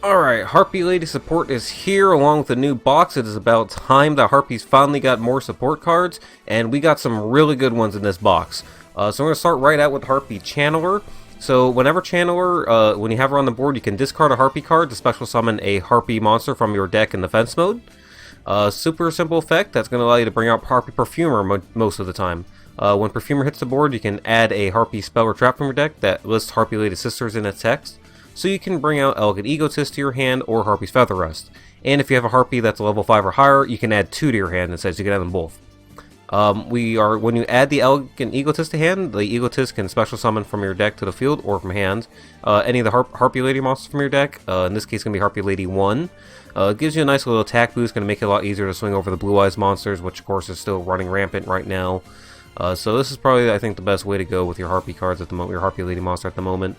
Alright, Harpy Lady support is here along with the new box. It is about time that Harpies finally got more support cards, and we got some really good ones in this box. So I'm going to start right out with Harpy Channeler. So whenever Channeler, when you have her on the board, you can discard a Harpy card to special summon a Harpy monster from your deck in defense mode. Super simple effect that's going to allow you to bring out Harpy Perfumer most of the time. When Perfumer hits the board, you can add a Harpy spell or trap from your deck that lists Harpy Lady Sisters in its text. So you can bring out Elegant Egotist to your hand or Harpy's Feather Rest. And if you have a Harpy that's a level 5 or higher, you can add 2 to your hand instead, so you can add them both. When you add the Elegant Egotist to hand, the Egotist can special summon from your deck to the field or from hand any of the Harpy Lady monsters from your deck. In this case, it's going to be Harpy Lady 1. It gives you a nice little attack boost, going to make it a lot easier to swing over the Blue Eyes monsters, which of course is still running rampant right now. So this is probably, I think, the best way to go with your Harpy cards at the moment, your Harpy Lady monster at the moment.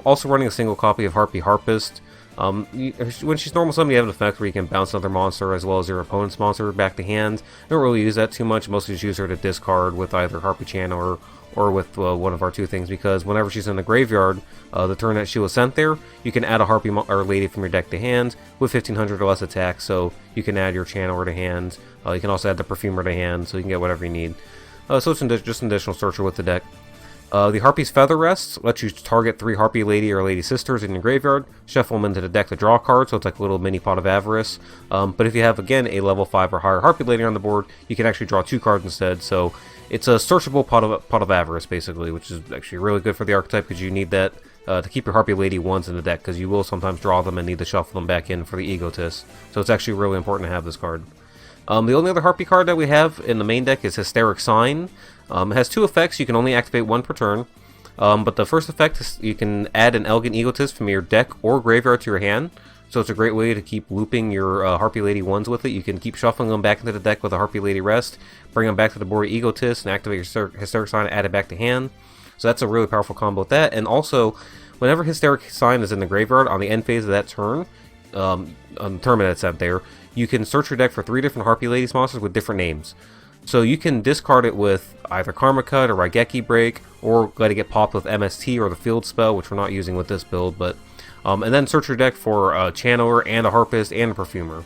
Also running a single copy of Harpy Harpist. When she's normal summon, you have an effect where you can bounce another monster as well as your opponent's monster back to hand. I don't really use that too much. Mostly just use her to discard with either Harpy Channeler or with one of our two things, because whenever she's in the graveyard, the turn that she was sent there, you can add a Harpy or Lady from your deck to hand with 1500 or less attack, so you can add your Channeler to hand. You can also add the Perfumer to hand, so you can get whatever you need. So it's just an additional searcher with the deck. The Harpy's Feather Rest lets you target 3 Harpy Lady or Lady Sisters in your graveyard, shuffle them into the deck to draw a card, so it's like a little mini Pot of Avarice. But if you have, again, a level 5 or higher Harpy Lady on the board, you can actually draw 2 cards instead, so it's a searchable Pot of Avarice, basically, which is actually really good for the archetype, because you need that to keep your Harpy Lady 1s in the deck, because you will sometimes draw them and need to shuffle them back in for the Egotist, so it's actually really important to have this card. The only other Harpy card that we have in the main deck is Hysteric Sign. It has 2 effects. You can only activate 1 per turn. But the first effect is you can add an Elegant Egotist from your deck or graveyard to your hand. So it's a great way to keep looping your Harpy Lady 1s with it. You can keep shuffling them back into the deck with a Harpy Lady Rest, bring them back to the board Egotist, and activate your Hysteric Sign and add it back to hand. So that's a really powerful combo with that. And also, whenever Hysteric Sign is in the graveyard on the end phase of that turn, on the turn that's sent there, you can search your deck for 3 different Harpy Ladies monsters with different names. So you can discard it with either Karma Cut or Raigeki Break, or let it get popped with MST or the Field Spell, which we're not using with this build, but and then search your deck for a Channeler and a Harpist and a Perfumer.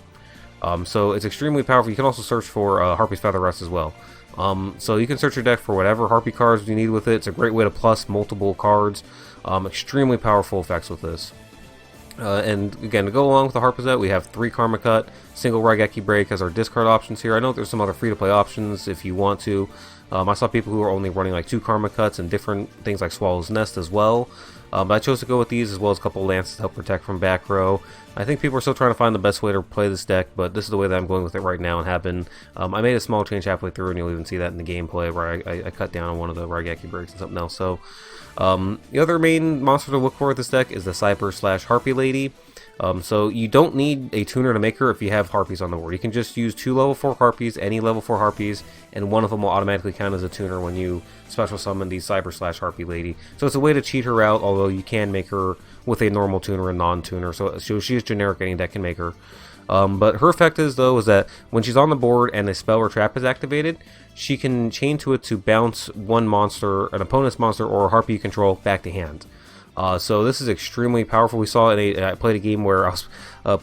So it's extremely powerful. You can also search for Harpy's Feather Rest as well. So you can search your deck for whatever Harpy cards you need with it. It's a great way to plus multiple cards. Extremely powerful effects with this. And again, to go along with the Harpist, we have 3 Karma Cut, single Raigeki Break as our discard options here. I know there's some other free-to-play options if you want to. I saw people who are only running like 2 Karma Cuts and different things like Swallow's Nest as well. But I chose to go with these as well as a couple Lances to help protect from back row. I think people are still trying to find the best way to play this deck, but this is the way that I'm going with it right now and have been. I made a small change halfway through, and you'll even see that in the gameplay where I cut down on one of the Raigeki Breaks and something else. So the other main monster to look for with this deck is the Cyber/Harpy Lady. So you don't need a tuner to make her if you have Harpies on the board. You can just use 2 level 4 Harpies, any level 4 Harpies, and one of them will automatically count as a tuner when you special summon the Cyber/Harpy Lady. So it's a way to cheat her out, although you can make her with a normal tuner and non-tuner. So she is generic, any deck can make her. But her effect is that when she's on the board and a spell or trap is activated, she can chain to it to bounce one monster, an opponent's monster, or a Harpy you control back to hand. So this is extremely powerful. We saw I played a game where I was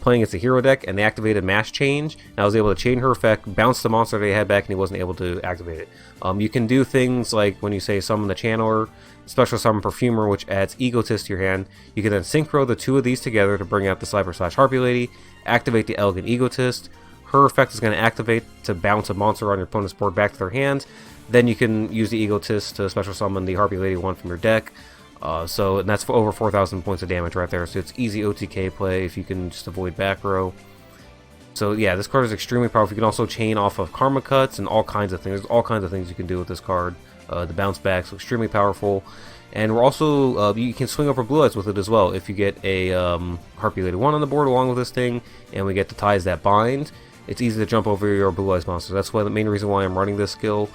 playing against a hero deck, and they activated Mass Change, and I was able to chain her effect, bounce the monster they had back, and he wasn't able to activate it. You can do things like when you say summon the Channeler, special summon Perfumer, which adds Egotist to your hand. You can then synchro the 2 of these together to bring out the Cyber/Harpy Lady, activate the Elegant Egotist. Her effect is going to activate to bounce a monster on your opponent's board back to their hand. Then you can use the Egotist to special summon the Harpy Lady 1 from your deck. And that's for over 4,000 points of damage right there, so it's easy OTK play if you can just avoid back row. So yeah, this card is extremely powerful. You can also chain off of Karma Cuts and all kinds of things. There's all kinds of things you can do with this card. The bounce back, so extremely powerful. And we're also, you can swing over Blue Eyes with it as well. If you get a Harpy Lady 1 on the board along with this thing, and we get the Ties That Bind, it's easy to jump over your Blue Eyes monsters. That's the main reason why I'm running this skill.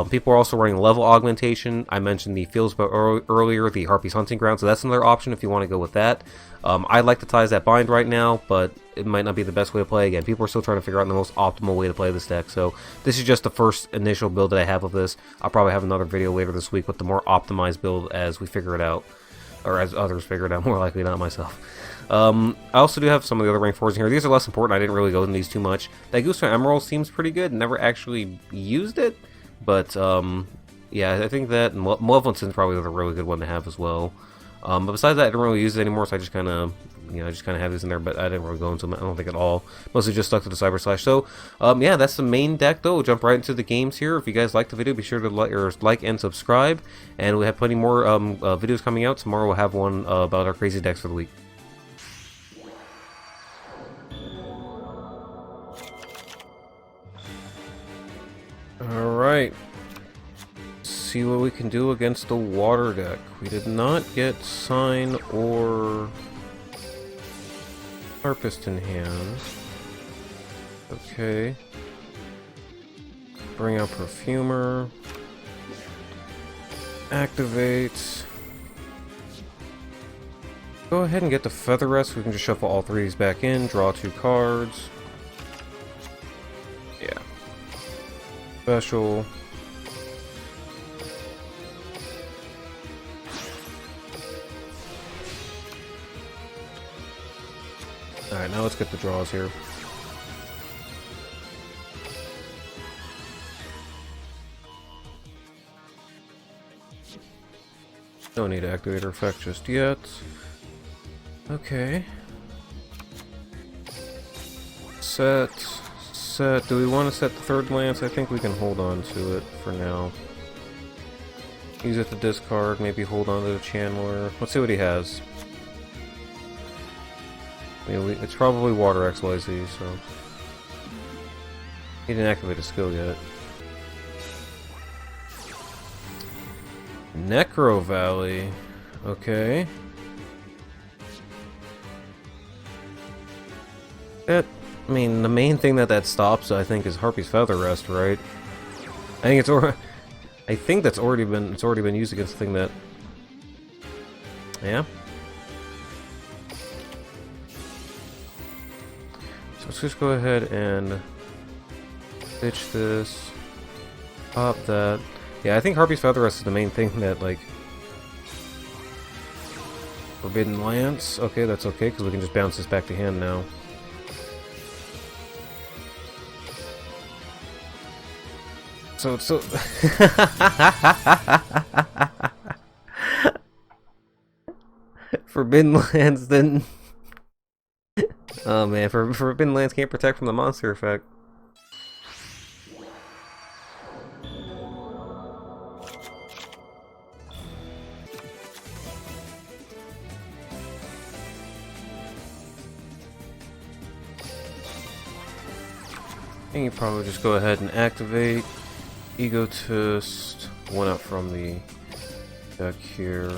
People are also running level augmentation. I mentioned the Field Spell earlier, the Harpy's Hunting Ground, so that's another option if you want to go with that. I like the Ties That Bind right now, but it might not be the best way to play. Again, people are still trying to figure out the most optimal way to play this deck, so this is just the first initial build that I have of this. I'll probably have another video later this week with the more optimized build as we figure it out. or as others figured out, more likely not myself. I also do have some of the other rank 4s in here. These are less important. I didn't really go into these too much. That Gooster Emerald seems pretty good. Never actually used it, but yeah, I think that Malevolence is probably a really good one to have as well. But besides that, I don't really use it anymore, so I just kind of, have these in there, but I didn't really go into them, I don't think, at all. Mostly just stuck to the Cyber Slash. So, yeah, that's the main deck, though. We'll jump right into the games here. If you guys liked the video, be sure to like and subscribe. And we have plenty more videos coming out. Tomorrow we'll have one about our crazy decks for the week. Alright. See what we can do against the water deck. We did not get Sign or Harpist in hand. Okay. Bring out Perfumer. Activate. Go ahead and get the Feather Rest. We can just shuffle all three of these back in, draw 2 cards. Yeah. Special. Alright, now let's get the draws here. Don't need to activate her effect just yet. Okay. Set. Do we want to set the third lance? I think we can hold on to it for now. Use it to discard, maybe hold on to the Channeler. Let's see what he has. It's probably Water XYZ, so... He didn't activate a skill yet. Necro Valley. Okay. The main thing that stops, I think, is Harpie's Feather Rest, right? I think it's already been used against the thing that... Yeah? Let's just go ahead and pitch this, pop that. Yeah, I think Harpie's Feather Rest is the main thing that, like... Forbidden Lance. Okay, that's okay, because we can just bounce this back to hand now. So... Forbidden Lance then... Oh man, Forbidden Lance can't protect from the monster effect. And you probably just go ahead and activate Egotist, one up from the deck here.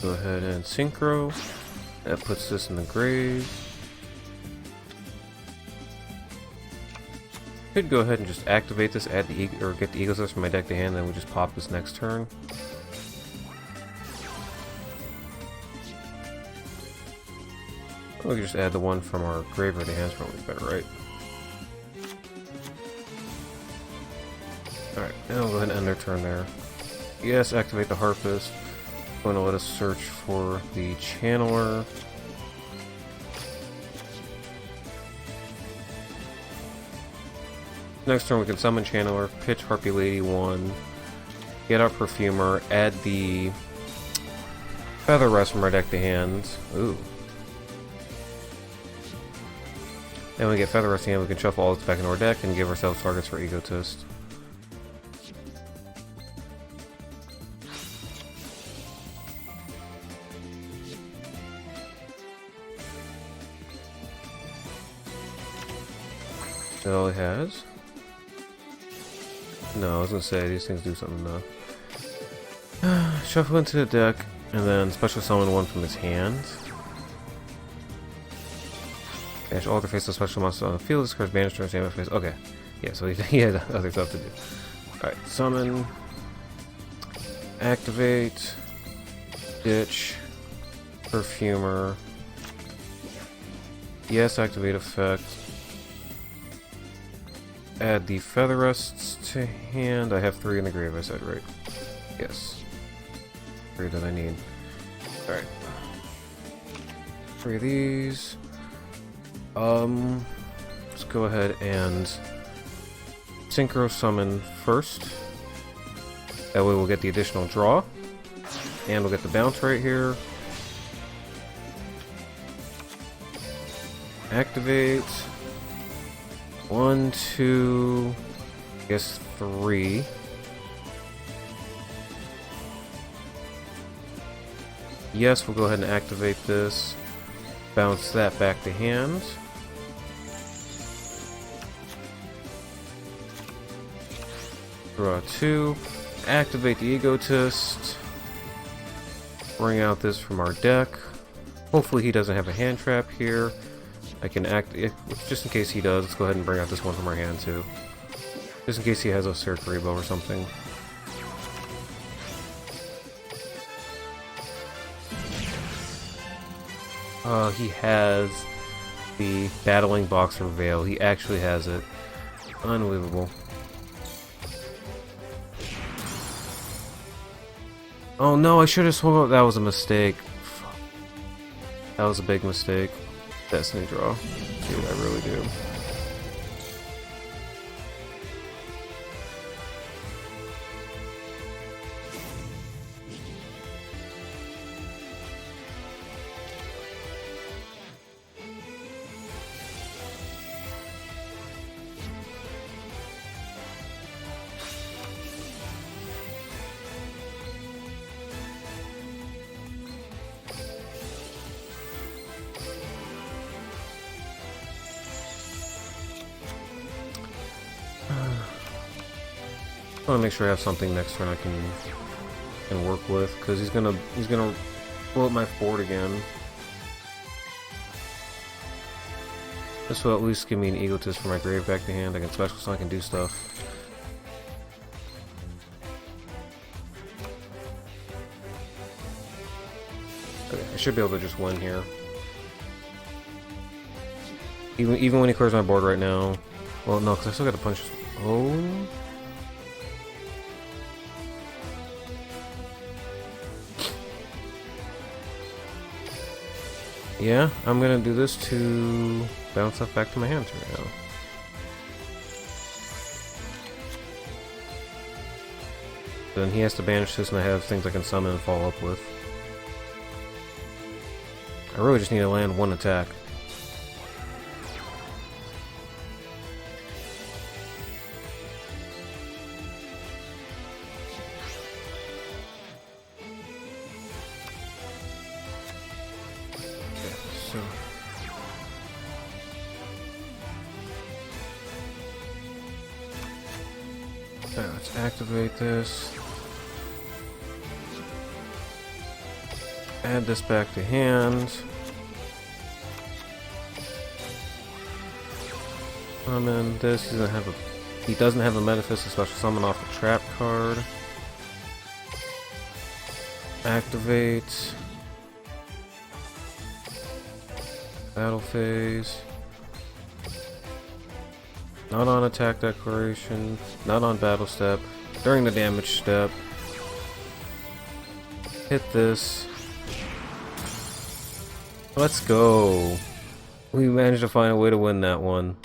Go ahead and synchro. That puts this in the grave. Could go ahead and just activate this, add the or get the Egotist from my deck to hand, then we just pop this next turn. We can just add the one from our graveyard to hand, it's probably better, right? Alright, now we'll go ahead and end their turn there. Yes, activate the Harpist. Going to let us search for the Channeler. Next turn we can summon Channeler, pitch Harpy Lady 1, get our Perfumer, add the Feather Rest from our deck to hand. Ooh. Then we get Feather Rest in hand, we can shuffle all this back into our deck and give ourselves targets for Egotist. Is that all he has? No, I was gonna say, these things do something though. Shuffle into the deck, and then special summon one from his hand. Dash alter face of special monster on the field, discards banish turn, same face. Okay. Yeah, so he had other stuff to do. Alright, summon. Activate. Ditch. Perfumer. Yes, activate effect. Add the feather rests to hand. I have 3 in the grave, I said, right? Yes. 3 that I need. Alright. 3 of these. Let's go ahead and synchro summon first. That way we'll get the additional draw. And we'll get the bounce right here. Activate. 1, 2, I guess 3. Yes, we'll go ahead and activate this. Bounce that back to hand. Draw 2. Activate the Egotist. Bring out this from our deck. Hopefully he doesn't have a hand trap here. I can just in case he does, let's go ahead and bring out this one from our hand too. Just in case he has a Cercaribo or something. He has the Battling Boxer Veil. He actually has it. Unbelievable. Oh no, I should have swung up. That was a mistake. That was a big mistake. Destiny draw. Dude, I really do. I want to make sure I have something next turn I can work with, because he's gonna blow up my board again. This will at least give me an Egotist for my grave back to hand. I can special so I can do stuff. Okay, I should be able to just win here. Even when he clears my board right now. Well, no, because I still got to punch. Oh. Yeah, I'm gonna do this to bounce stuff back to my hand right now. Then he has to banish this, and I have things I can summon and follow up with. I really just need to land one attack. Alright, let's activate this. Add this back to hand. Summon this. He doesn't have a Metaphysical Special Summon off the trap card. Activate. Battle phase. Not on attack declaration, not on battle step, during the damage step. Hit this. Let's go. We managed to find a way to win that one.